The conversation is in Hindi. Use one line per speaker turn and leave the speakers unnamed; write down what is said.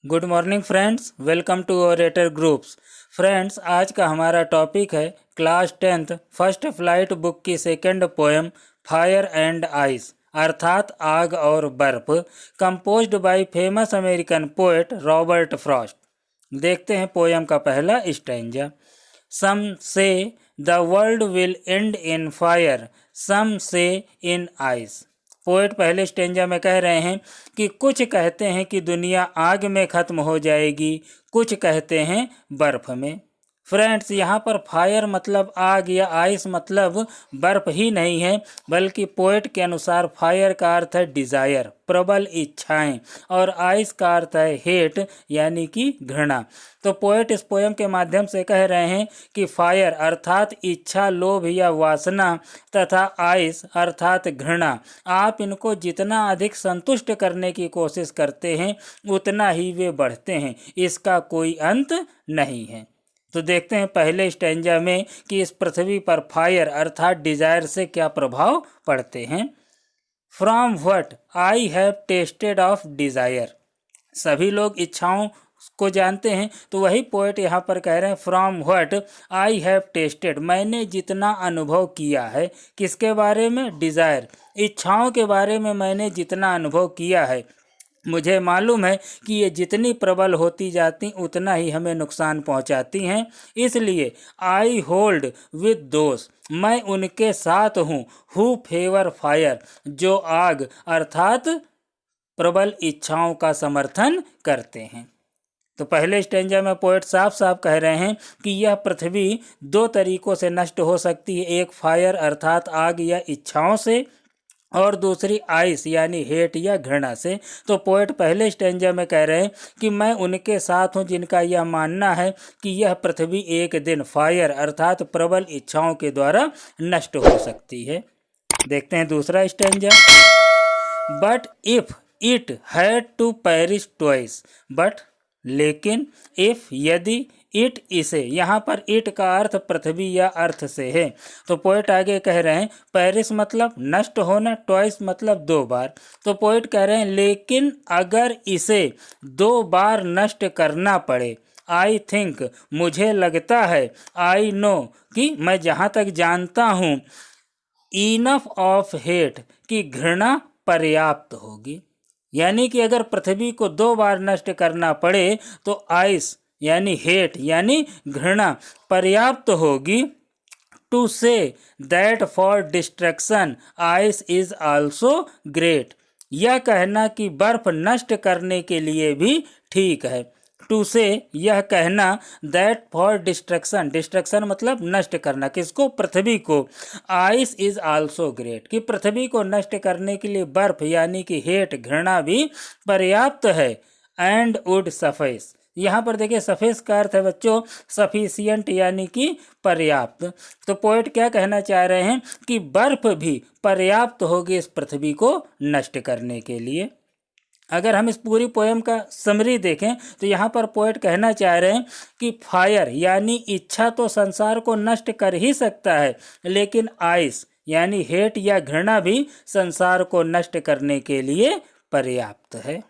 Good morning friends, welcome to orator groups. Friends, आज का हमारा टॉपिक है class 10th first flight book की second poem fire and ice अर्थात आग और बर्फ, composed by famous American poet Robert Frost. देखते हैं पोएम का पहला stanza. Some say the world will end in fire, some say in ice. Poet पहले स्टेंजा में कह रहे हैं कि कुछ कहते हैं कि दुनिया आग में ख़त्म हो जाएगी, कुछ कहते हैं बर्फ़ में। फ्रेंड्स, यहाँ पर फायर मतलब आग या आइस मतलब बर्फ़ ही नहीं है, बल्कि पोएट के अनुसार फायर का अर्थ है डिज़ायर, प्रबल इच्छाएं, और आइस का अर्थ है हेट यानी कि घृणा। तो पोएट इस पोएम के माध्यम से कह रहे हैं कि फायर अर्थात इच्छा, लोभ या वासना तथा आइस अर्थात घृणा, आप इनको जितना अधिक संतुष्ट करने की कोशिश करते हैं उतना ही वे बढ़ते हैं, इसका कोई अंत नहीं है। तो देखते हैं पहले स्टैंजा में कि इस पृथ्वी पर फायर अर्थात डिजायर से क्या प्रभाव पड़ते हैं। From what I have tested of desire. सभी लोग इच्छाओं को जानते हैं, तो वही पोएट यहाँ पर कह रहे हैं from what I have tested, मैंने जितना अनुभव किया है। किसके बारे में? डिज़ायर, इच्छाओं के बारे में मैंने जितना अनुभव किया है, मुझे मालूम है कि ये जितनी प्रबल होती जाती उतना ही हमें नुकसान पहुंचाती हैं। इसलिए आई होल्ड विद दोस्त, मैं उनके साथ हूँ, हु फेवर फायर, जो आग अर्थात प्रबल इच्छाओं का समर्थन करते हैं। तो पहले स्टेंजा में पोएट साफ साफ कह रहे हैं कि यह पृथ्वी दो तरीकों से नष्ट हो सकती है, एक फायर अर्थात आग या इच्छाओं से, और दूसरी आइस यानी हेट या घृणा से। तो पोएट पहले स्टेंजा में कह रहे हैं कि मैं उनके साथ हूं जिनका यह मानना है कि यह पृथ्वी एक दिन फायर अर्थात प्रबल इच्छाओं के द्वारा नष्ट हो सकती है। देखते हैं दूसरा stanza. But if it had to perish twice, but लेकिन, इफ यदि, इट इसे, यहाँ पर इट का अर्थ पृथ्वी या अर्थ से है। तो पोएट आगे कह रहे हैं पेरिस मतलब नष्ट होना, ट्वाइस मतलब दो बार। तो पोएट कह रहे हैं लेकिन अगर इसे दो बार नष्ट करना पड़े, आई थिंक मुझे लगता है, आई नो कि मैं जहाँ तक जानता हूँ, इनफ ऑफ हेट कि घृणा पर्याप्त होगी। यानी कि अगर पृथ्वी को दो बार नष्ट करना पड़े तो आइस यानी हेट यानी घृणा पर्याप्त होगी। To say that for destruction ice is also great, यह कहना कि बर्फ नष्ट करने के लिए भी ठीक है। टू से यह कहना दैट फॉर डिस्ट्रक्शन, डिस्ट्रक्शन मतलब नष्ट करना, किसको? पृथ्वी को। आइस इज आल्सो ग्रेट, कि पृथ्वी को नष्ट करने के लिए बर्फ यानी कि हेट घृणा भी पर्याप्त है। एंड वुड सफिस, यहाँ पर देखिए सफिस का अर्थ है बच्चों सफिशियंट यानी कि पर्याप्त। तो पोएट क्या कहना चाह रहे हैं कि बर्फ भी पर्याप्त होगी इस पृथ्वी को नष्ट करने के लिए। अगर हम इस पूरी पोएम का समरी देखें तो यहाँ पर पोएट कहना चाह रहे हैं कि फायर यानी इच्छा तो संसार को नष्ट कर ही सकता है, लेकिन आइस यानी हेट या घृणा भी संसार को नष्ट करने के लिए पर्याप्त है।